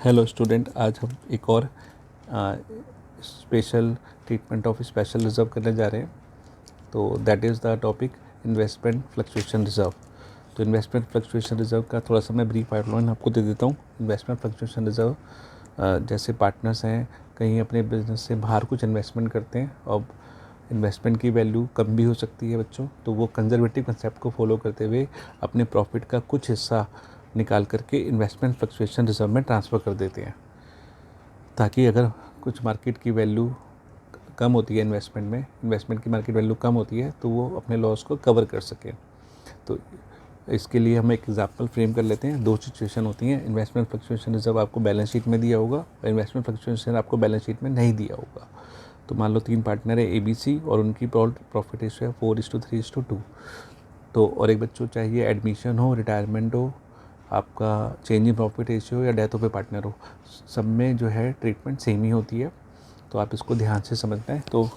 Hello student, आज हम एक और special treatment of special reserve करने जा रहे हैं। तो that is the topic investment fluctuation reserve. तो इन्वेस्टमेंट फ्लक्चुएशन रिजर्व का थोड़ा सा मैं ब्रीफ आउटलाइन आपको दे देता हूँ। इन्वेस्टमेंट फ्लक्चुएशन रिजर्व जैसे पार्टनर्स हैं, कहीं अपने बिजनेस से बाहर कुछ इन्वेस्टमेंट करते हैं और इन्वेस्टमेंट की वैल्यू कम भी हो सकती है बच्चों, तो वो कंजर्वेटिव कंसेप्ट को फॉलो करते हुए अपने प्रॉफिट का कुछ हिस्सा निकाल करके इन्वेस्टमेंट फ्लक्चुएशन रिजर्व में ट्रांसफ़र कर देते हैं, ताकि अगर कुछ मार्केट की वैल्यू कम होती है इन्वेस्टमेंट की मार्केट वैल्यू कम होती है तो वो अपने लॉस को कवर कर सकें। तो इसके लिए हम एक एग्जाम्पल फ्रेम कर लेते हैं। दो सिचुएशन होती हैं। इन्वेस्टमेंट फ्लक्चुएशन रिजर्व आपको बैलेंस शीट में दिया होगा और इन्वेस्टमेंट फ्लक्चुएशन आपको बैलेंस शीट में नहीं दिया होगा। तो मान लो 3 पार्टनर है ABC और उनकी प्रॉफिट रेशियो है 4:3:2। तो और एक बच्चों चाहिए एडमिशन हो, रिटायरमेंट हो, आपका चेंज इन प्रॉफिट रेशियो या डेथ ऑफ ए पार्टनर हो, सब में जो है ट्रीटमेंट सेम ही होती है। तो आप इसको ध्यान से समझना है। तो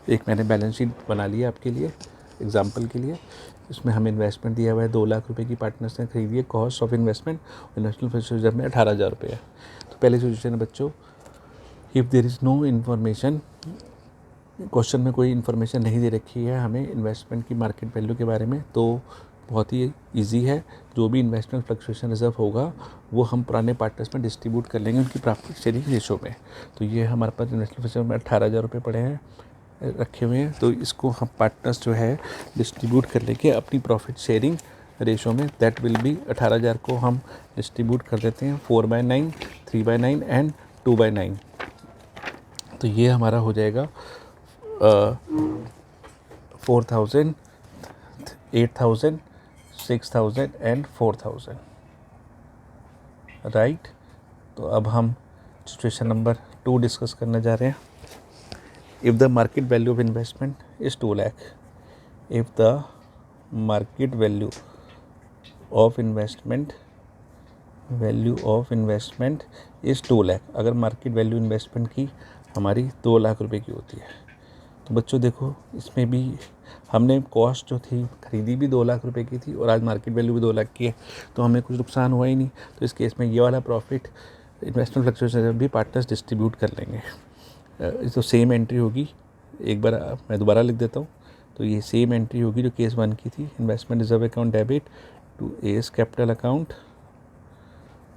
एक मैंने बैलेंस शीट बना लिया आपके लिए एग्जांपल के लिए। इसमें हमें इन्वेस्टमेंट दिया हुआ है 2 लाख रुपए की पार्टनर्स ने खरीदी है। Cost of investment investment reserve में 18,000 रुपये है। तो पहले सिचुएशन है बच्चों, if there is no information, question में कोई इन्फॉर्मेशन नहीं दे रखी है हमें इन्वेस्टमेंट की मार्केट वैल्यू के बारे में, तो बहुत ही इजी है। जो भी इन्वेस्टमेंट फ्लक्चुएशन रिजर्व होगा वो हम पुराने पार्टनर्स में डिस्ट्रीब्यूट कर लेंगे उनकी प्रॉफिट शेयरिंग रेशो में। तो ये हमारे पास इन्वेस्टमेंट फ्लक्चुएशन में 18,000 रुपये पड़े हैं, रखे हुए हैं। तो इसको हम पार्टनर्स जो है डिस्ट्रीब्यूट कर लेंगे अपनी प्रॉफिट शेयरिंग रेशो में। दैट विल बी 18,000 को हम डिस्ट्रीब्यूट कर देते हैं 4/9, 3/9 एंड 2/9। तो ये हमारा हो जाएगा 4,000, 8,000, 6,000 एंड 4,000, राइट। तो अब हम सिचुएशन नंबर 2 डिस्कस करने जा रहे हैं। If the market value of investment is 2 lakh, if the market value of investment is 2 lakh, अगर मार्केट वैल्यू इन्वेस्टमेंट की हमारी 2 लाख रुपए की होती है, तो बच्चों देखो इसमें भी हमने कॉस्ट जो थी खरीदी भी 2 लाख रुपए की थी और आज मार्केट वैल्यू भी 2 लाख की है, तो हमें कुछ नुकसान हुआ ही नहीं। तो इस केस में ये वाला प्रॉफिट इन्वेस्टमेंट फ्लक्चुएशन भी पार्टनर्स डिस्ट्रीब्यूट कर लेंगे। तो सेम एंट्री होगी, एक बार मैं दोबारा लिख देता हूँ। तो ये सेम एंट्री होगी जो केस 1 की थी। Investment reserve account debit to A's capital account,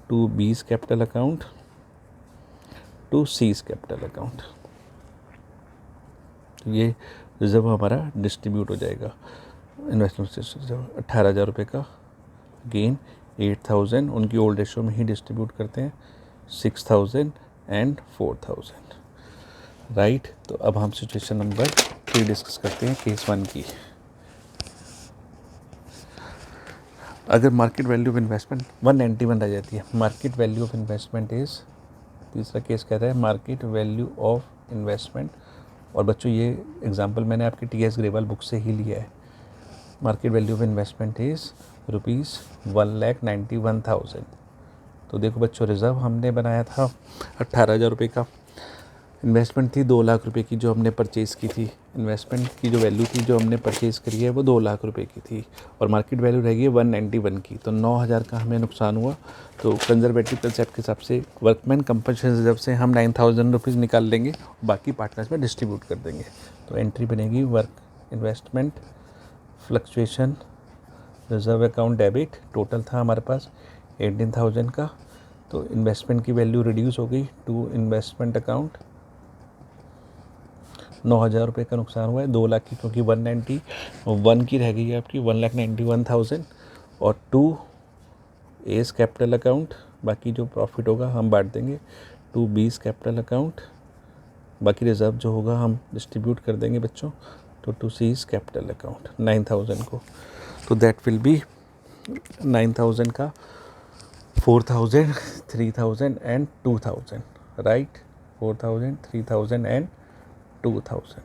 to B's capital account, to C's capital account. तो ये रिजर्व हमारा डिस्ट्रीब्यूट हो जाएगा। इन्वेस्टमेंट रिजर्व 18,000 रुपये का, गेन 8,000 उनकी ओल्ड रेशो में ही डिस्ट्रीब्यूट करते हैं, 6,000 एंड 4,000, राइट। तो अब हम सिचुएशन नंबर 3 डिस्कस करते हैं, केस 1 की। अगर मार्केट वैल्यू ऑफ इन्वेस्टमेंट 191 रह जाती है, market value of investment is, तीसरा केस कहता है मार्केट वैल्यू ऑफ इन्वेस्टमेंट। और बच्चों ये एग्जांपल मैंने आपकी TS ग्रेवाल बुक से ही लिया है। Market value of investment is ₹1,91,000। तो देखो बच्चों, रिज़र्व हमने बनाया था 18,000 रुपये का, इन्वेस्टमेंट थी 2 लाख रुपए की जो हमने परचेज़ की थी। इन्वेस्टमेंट की जो वैल्यू थी जो हमने परचेज़ करी है वो 2 लाख रुपए की थी और मार्केट वैल्यू रहेगी 191 की। तो 9,000 का हमें नुकसान हुआ। तो कंजर्वेटिव कंसेप्ट के हिसाब से वर्कमैन कंपनसेशन रिजर्व से हम 9,000 रुपीज़ निकाल लेंगे, बाकी पार्टनर्स में डिस्ट्रीब्यूट कर देंगे। तो एंट्री बनेगी work investment fluctuation reserve account debit. Total था हमारे पास 18,000 का। तो इन्वेस्टमेंट की वैल्यू रिड्यूस हो गई टू इन्वेस्टमेंट अकाउंट, 9,000 रुपये का नुकसान हुआ है। 2 लाख की क्योंकि 191 की रह गई है आपकी, 1,91,000 और 2 A's कैपिटल अकाउंट, बाकी जो प्रॉफिट होगा हम बांट देंगे, 2 B's कैपिटल अकाउंट, बाकी रिजर्व जो होगा हम डिस्ट्रीब्यूट कर देंगे बच्चों, तो 2 C's कैपिटल अकाउंट 9,000 को। तो दैट विल बी 9,000 का 4,000, 3,000 एंड 2,000, राइट। 4,000, 3,000 एंड 2,000।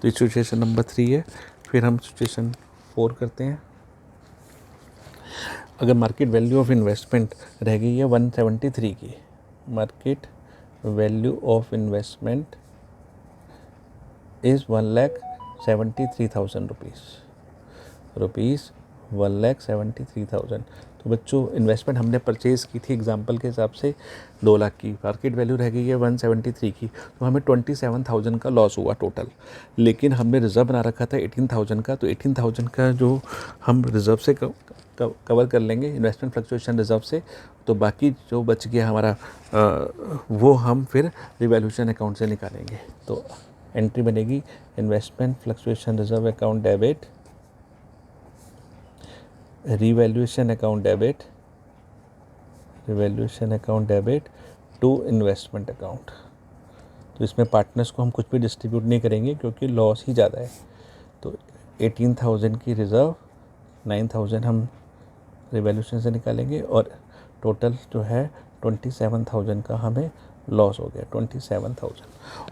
तो सिचुएशन नंबर 3 है। फिर हम सिचुएशन 4 करते हैं। अगर मार्केट वैल्यू ऑफ इन्वेस्टमेंट रह गई है 173 की, market value of investment is 1,73,000 rupees, 1,73,000। तो बच्चों इन्वेस्टमेंट हमने परचेज़ की थी एग्जांपल के हिसाब से 2 लाख की, मार्केट वैल्यू रह गई है 173 की, तो हमें 27,000 का लॉस हुआ टोटल। लेकिन हमने रिज़र्व बना रखा था 18,000 का, तो 18,000 का जो हम रिज़र्व से कवर कर लेंगे इन्वेस्टमेंट फ्लक्चुएशन रिज़र्व से, तो बाकी जो बच गया हमारा वो हम फिर रिवैल्यूएशन अकाउंट से निकालेंगे। तो एंट्री बनेगी investment fluctuation reserve account debit, revaluation account debit, revaluation account debit to investment account. तो इसमें पार्टनर्स को हम कुछ भी डिस्ट्रीब्यूट नहीं करेंगे क्योंकि लॉस ही ज़्यादा है। तो 18,000 की रिज़र्व, 9,000 हम रिवैल्यूएशन से निकालेंगे और टोटल जो है 27,000 का हमें लॉस हो गया, 27,000।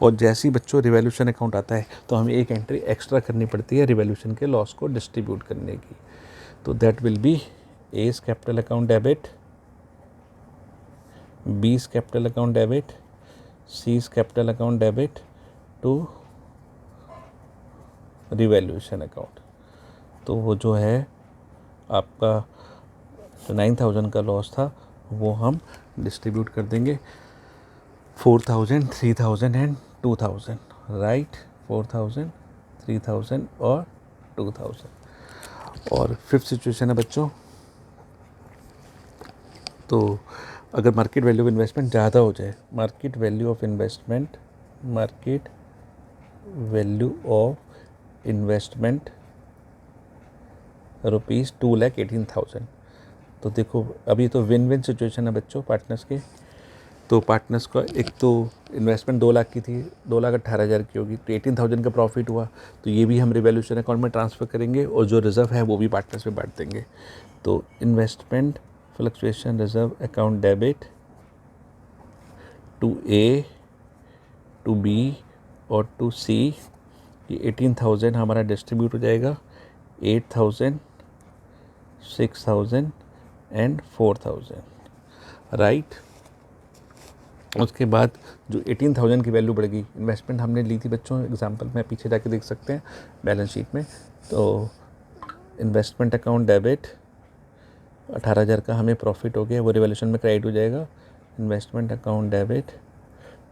और जैसे ही बच्चों रिवैल्यूएशन अकाउंट आता है तो हमें एक एंट्री एक्स्ट्रा करनी पड़ती है रिवैल्यूएशन के लॉस को डिस्ट्रीब्यूट करने की। तो that will be A's capital account debit, B's capital account debit, C's capital account debit to revaluation account. तो वो जो है आपका जो 9,000 का लॉस था वो हम डिस्ट्रीब्यूट कर देंगे 4,000, 3,000 एंड 2,000, राइट। 4,000, 3,000 और 2,000। और फिफ्थ सिचुएशन है बच्चों, तो अगर मार्केट वैल्यू ऑफ इन्वेस्टमेंट ज़्यादा हो जाए, market value of investment, market value of investment rupees 2,18,000। तो देखो अभी तो विन विन सिचुएशन है बच्चों पार्टनर्स के। तो पार्टनर्स का एक तो इन्वेस्टमेंट 2 लाख की थी, 2,18,000 की होगी, तो 18,000 का प्रॉफिट हुआ, तो ये भी हम रिवैल्यूएशन अकाउंट में ट्रांसफ़र करेंगे और जो रिज़र्व है वो भी पार्टनर्स में बांट देंगे। तो investment fluctuation reserve account debit to A, to B और टू सी, ये 18,000 हमारा डिस्ट्रीब्यूट हो जाएगा 8,000, 6,000 एंड 4,000, राइट। उसके बाद जो 18,000 की वैल्यू बढ़ेगी, इन्वेस्टमेंट हमने ली थी बच्चों एग्जांपल में पीछे जाके देख सकते हैं बैलेंस शीट में। तो इन्वेस्टमेंट अकाउंट डेबिट 18,000 का हमें प्रॉफिट हो गया, वो रिवैल्यूएशन में क्रेडिट हो जाएगा। Investment account debit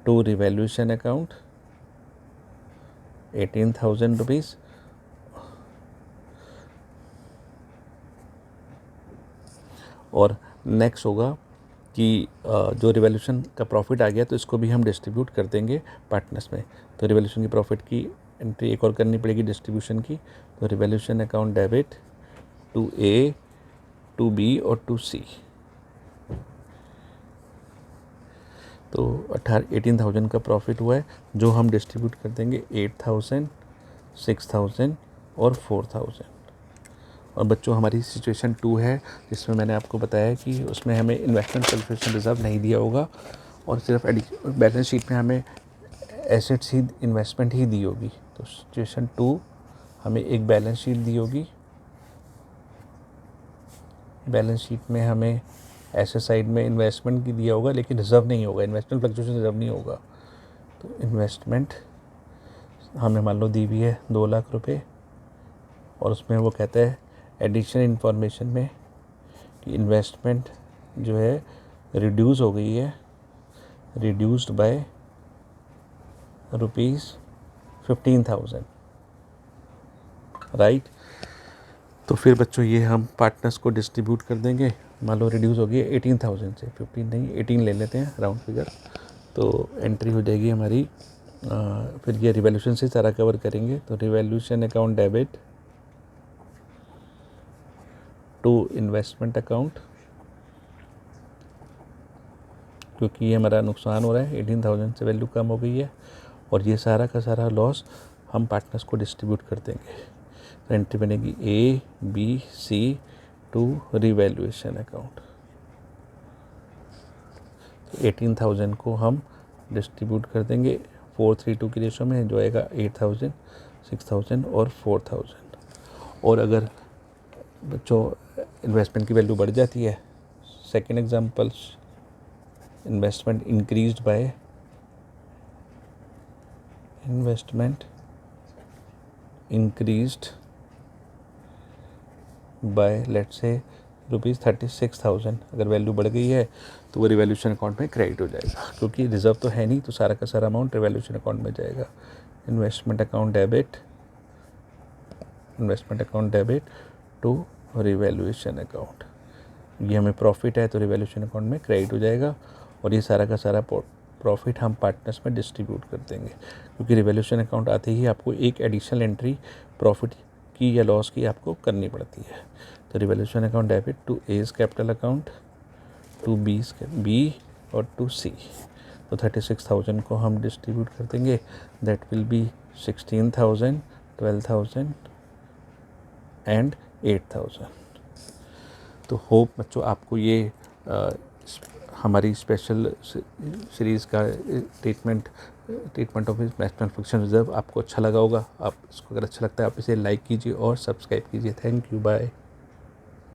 to revaluation account 18,000 rupees, और नेक्स्ट होगा कि जो रिवैल्यूएशन का प्रॉफिट आ गया तो इसको भी हम डिस्ट्रीब्यूट कर देंगे पार्टनर्स में। तो रिवैल्यूएशन की प्रॉफिट की एंट्री एक और करनी पड़ेगी डिस्ट्रीब्यूशन की। तो revaluation account debit to A, to B और टू सी। तो 18,000 का प्रॉफिट हुआ है जो हम डिस्ट्रीब्यूट कर देंगे 8,000, 6,000 और 4,000। और बच्चों हमारी सिचुएशन 2 है जिसमें मैंने आपको बताया कि उसमें हमें इन्वेस्टमेंट फ्लक्चुएशन रिजर्व नहीं दिया होगा और सिर्फ बैलेंस शीट में हमें एसेट्स ही इन्वेस्टमेंट ही दी होगी। तो सिचुएशन 2 हमें एक बैलेंस शीट दी होगी, बैलेंस शीट में हमें एसेट साइड में इन्वेस्टमेंट की दिया होगा लेकिन रिजर्व नहीं होगा, इन्वेस्टमेंट फ्लक्चुएशन रिजर्व नहीं होगा। तो इन्वेस्टमेंट हमें मान लो दी हुई है 2 लाख रुपए और उसमें वो कहता है एडिशनल इन्फॉर्मेशन में कि इन्वेस्टमेंट जो है रिड्यूस हो गई है, रिड्यूस्ड बाय ₹15,000, राइट। तो फिर बच्चों ये हम पार्टनर्स को डिस्ट्रीब्यूट कर देंगे। मान लो रिड्यूस हो गई है 18,000 से, 15 नहीं 18 ले लेते हैं राउंड फिगर। तो एंट्री हो जाएगी हमारी, फिर ये रिवैल्यूएशन से सारा कवर करेंगे। तो revaluation account debit to investment account, क्योंकि ये हमारा नुकसान हो रहा है, 18,000 से वैल्यू कम हो गई है और ये सारा का सारा लॉस हम पार्टनर्स को डिस्ट्रीब्यूट कर देंगे। तो एंट्री बनेगी A, B, C to revaluation account. 18,000 को हम डिस्ट्रीब्यूट कर देंगे 4:3 की रेशो में, जो आएगा 8,000, 6,000 और 4,000। और अगर बच्चों इन्वेस्टमेंट की वैल्यू बढ़ जाती है, second example, investment increased by, investment increased by let's say ₹36,000 अगर वैल्यू बढ़ गई है तो वो रिवैल्यूएशन अकाउंट में क्रेडिट हो जाएगा, क्योंकि रिजर्व तो है नहीं, तो सारा का सारा अमाउंट रिवैल्यूएशन अकाउंट में जाएगा। Investment account debit to revaluation account, ये हमें प्रॉफिट है तो रिवैल्यूएशन अकाउंट में क्रेडिट हो जाएगा, और ये सारा का सारा प्रॉफिट हम पार्टनर्स में डिस्ट्रीब्यूट कर देंगे, क्योंकि रिवैल्यूएशन अकाउंट आते ही आपको एक एडिशनल एंट्री प्रॉफिट की या लॉस की आपको करनी पड़ती है। तो revaluation account debit to A's capital account, to B और टू सी। तो 36,000 को हम डिस्ट्रीब्यूट कर देंगे, दैट विल बी 16,000, 12,000 एंड 8,000। तो होप बच्चों आपको ये हमारी स्पेशल सीरीज़ का treatment of investment fluctuation reserve आपको अच्छा लगा होगा। आप इसको अगर अच्छा लगता है आप इसे लाइक कीजिए और सब्सक्राइब कीजिए। Thank you, bye.